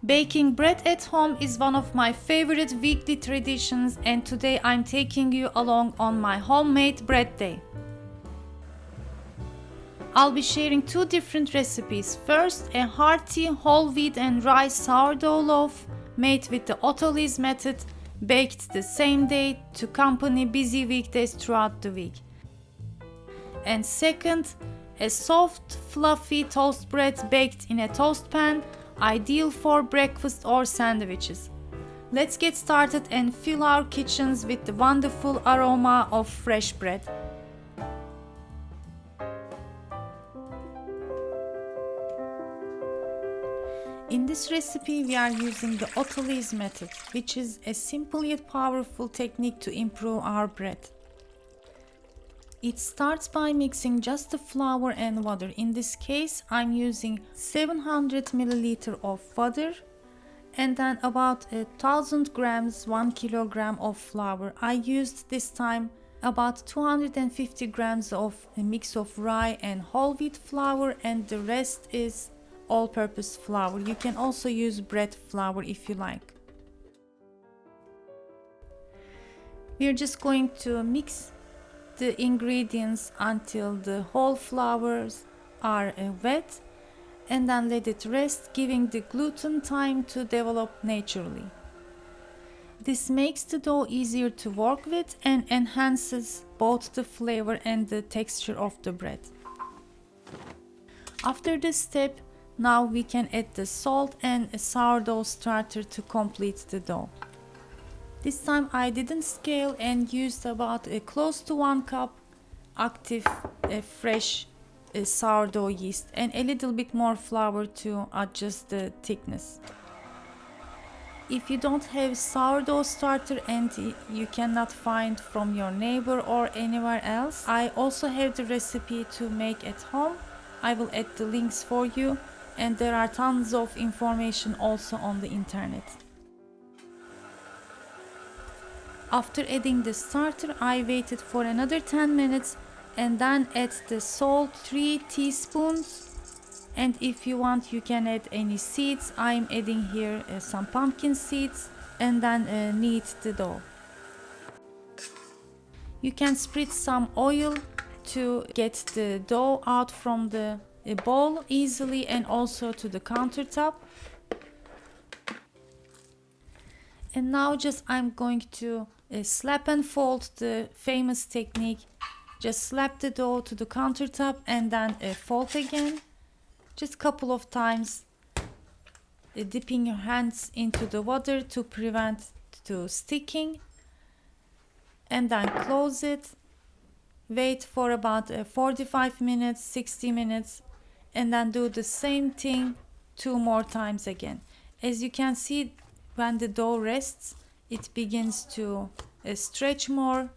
Baking bread at home is one of my favorite weekly traditions, and today I'm taking you along on my homemade bread day. I'll be sharing two different recipes. First, a hearty whole wheat and rye sourdough loaf made with the autolyse method, baked the same day to accompany busy weekdays throughout the week. And second, a soft, fluffy toast bread baked in a toast pan, ideal for breakfast or sandwiches. Let's get started and fill our kitchens with the wonderful aroma of fresh bread. In this recipe, we are using the autolyse method, which is a simple yet powerful technique to improve our bread. It starts by mixing just the flour and water. In this case, I'm using 700 ml of water and then about 1000 grams, 1 kilogram of flour. I used this time about 250 grams of a mix of rye and whole wheat flour, and the rest is all-purpose flour. You can also use bread flour if you like. We're just going to mix the ingredients until the whole flours are wet, and then let it rest, giving the gluten time to develop naturally. This makes the dough easier to work with and enhances both the flavor and the texture of the bread. After this step, now we can add the salt and a sourdough starter to complete the dough. This time I didn't scale and used about close to 1 cup active fresh sourdough yeast and a little bit more flour to adjust the thickness. If you don't have sourdough starter and you cannot find from your neighbor or anywhere else, I also have the recipe to make at home. I will add the links for you, and there are tons of information also on the internet. After adding the starter, I waited for another 10 minutes and then add the salt, 3 teaspoons. And if you want, you can add any seeds. I'm adding here some pumpkin seeds, and then knead the dough. You can spritz some oil to get the dough out from the bowl easily and also to the countertop. And now I'm going to slap and fold, the famous technique. Just slap the dough to the countertop and then fold again. Just a couple of times, dipping your hands into the water to prevent to sticking. And then close it. Wait for about 45 minutes, 60 minutes, and then do the same thing 2 more times again. As you can see, when the dough rests, it begins to stretch more,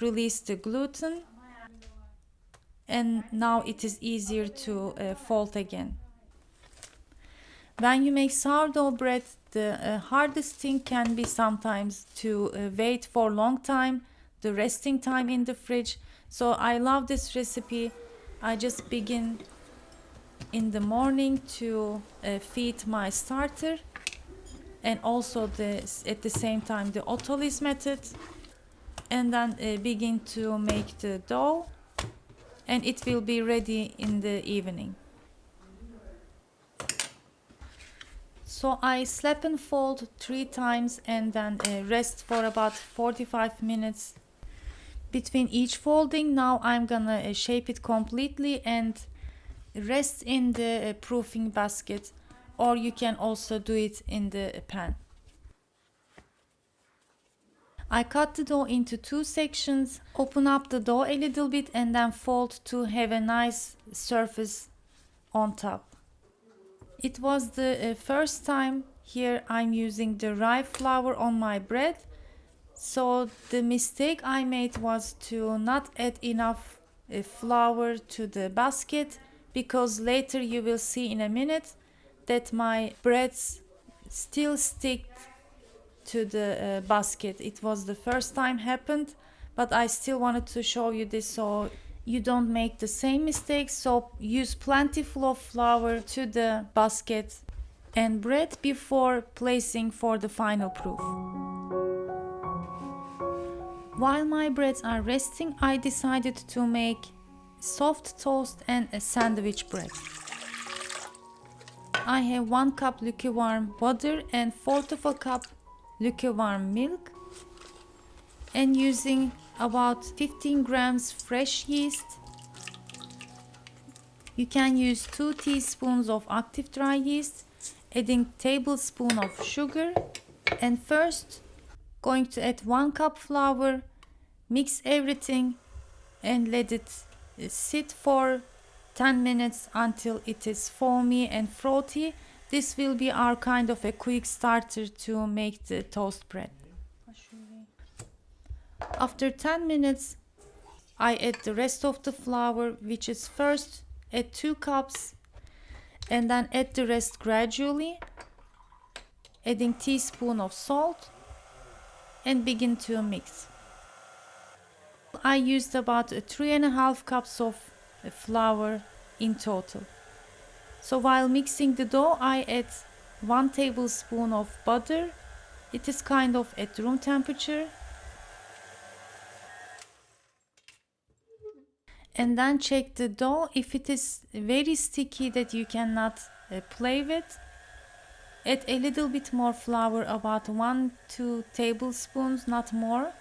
release the gluten, and now it is easier to fold again. When you make sourdough bread, the hardest thing can be sometimes to wait for a long time, the resting time in the fridge. So I love this recipe. I just begin in the morning to feed my starter, and also at the same time the autolyse method, and then begin to make the dough, and it will be ready in the evening. So I slap and fold 3 times and then rest for about 45 minutes between each folding. Now I'm gonna shape it completely and rest in the proofing basket, or you can also do it in the pan. I cut the dough into 2 sections, open up the dough a little bit and then fold to have a nice surface on top. It was the first time here I'm using the rye flour on my bread, so the mistake I made was to not add enough flour to the basket, because later you will see in a minute that my breads still stick to the basket. It was the first time happened, but I still wanted to show you this so you don't make the same mistakes. So use plentiful of flour to the basket and bread before placing for the final proof. While my breads are resting, I decided to make soft toast and a sandwich bread. I have 1 cup lukewarm butter and 1/4 of a cup lukewarm milk, and using about 15 grams fresh yeast. You can use 2 teaspoons of active dry yeast, adding tablespoon of sugar, and first going to add 1 cup flour, mix everything and let it sit for 10 minutes until it is foamy and frothy. This will be our kind of a quick starter to make the toast bread. After 10 minutes, I add the rest of the flour, which is first add 2 cups and then add the rest gradually, adding teaspoon of salt and begin to mix. I used about 3.5 cups of flour in total. So while mixing the dough, I add 1 tablespoon of butter. It is kind of at room temperature. And then check the dough. If it is very sticky that you cannot play with, add a little bit more flour, about 1-2 tablespoons, not more,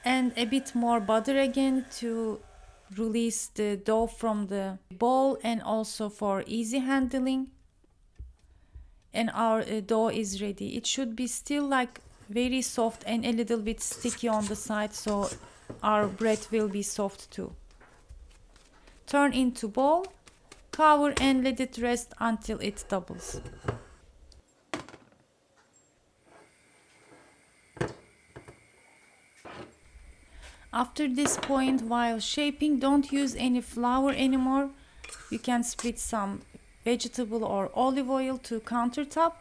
and a bit more butter again to release the dough from the bowl and also for easy handling. And our dough is ready. It should be still like very soft and a little bit sticky on the side, so our bread will be soft too. Turn into bowl, cover and let it rest until it doubles. After this point, while shaping, don't use any flour anymore. You can split some vegetable or olive oil to countertop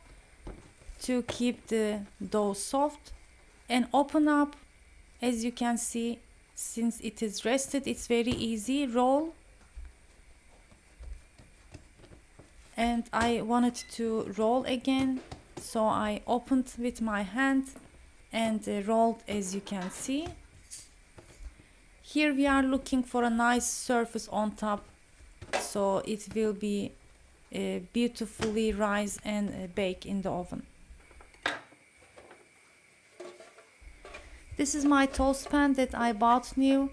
to keep the dough soft, and open up. As you can see, since it is rested, it's very easy. Roll. And I wanted to roll again, so I opened with my hand and rolled, as you can see. Here we are looking for a nice surface on top, so it will be beautifully rise and bake in the oven. This is my toast pan that I bought new.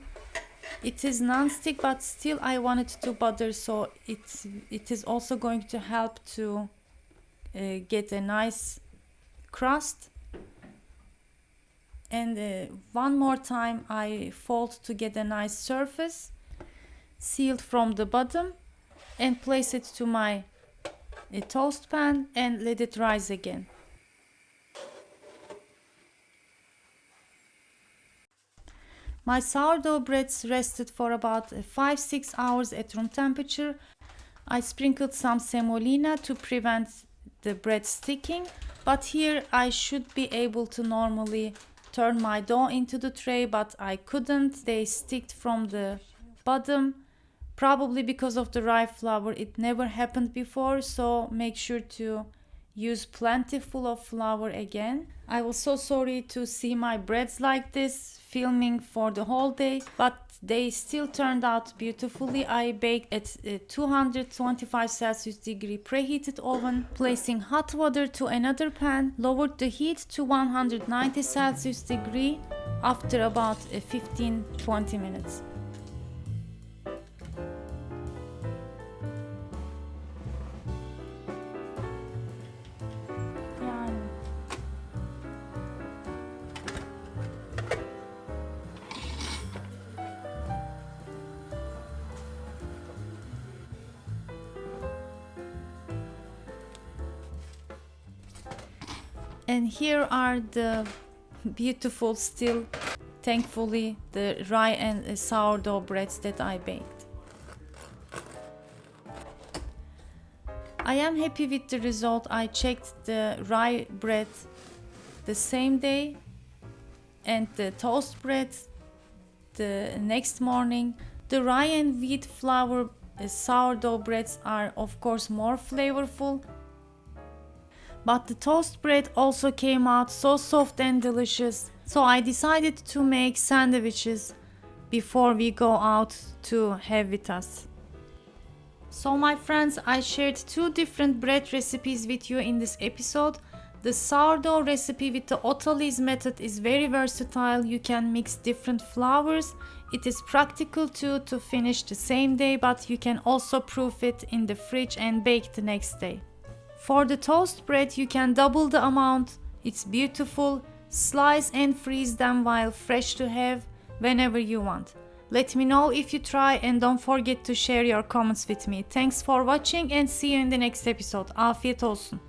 It is non-stick, but still I wanted to butter, so it is also going to help to get a nice crust. And one more time I fold to get a nice surface, sealed from the bottom, and place it to my toast pan and let it rise again. My sourdough breads rested for about 5-6 hours at room temperature. I sprinkled some semolina to prevent the bread sticking, but here I should be able to normally turn my dough into the tray, but I couldn't. They sticked from the bottom, probably because of the rye flour. It never happened before, so make sure to use plentiful of flour again. I was so sorry to see my breads like this filming for the whole day, but they still turned out beautifully. I baked at 225 Celsius degree preheated oven, placing hot water to another pan, lowered the heat to 190 Celsius degree after about 15-20 minutes. And here are the beautiful, still thankfully, the rye and sourdough breads that I baked. I am happy with the result. I checked the rye bread the same day and the toast bread the next morning. The rye and wheat flour sourdough breads are of course more flavorful. But the toast bread also came out so soft and delicious. So I decided to make sandwiches before we go out to have with us. So my friends, I shared 2 different bread recipes with you in this episode. The sourdough recipe with the autolyse method is very versatile. You can mix different flours. It is practical too to finish the same day, but you can also proof it in the fridge and bake the next day. For the toast bread, you can double the amount. It's beautiful. Slice and freeze them while fresh to have whenever you want. Let me know if you try and don't forget to share your comments with me. Thanks for watching and see you in the next episode. Afiyet olsun.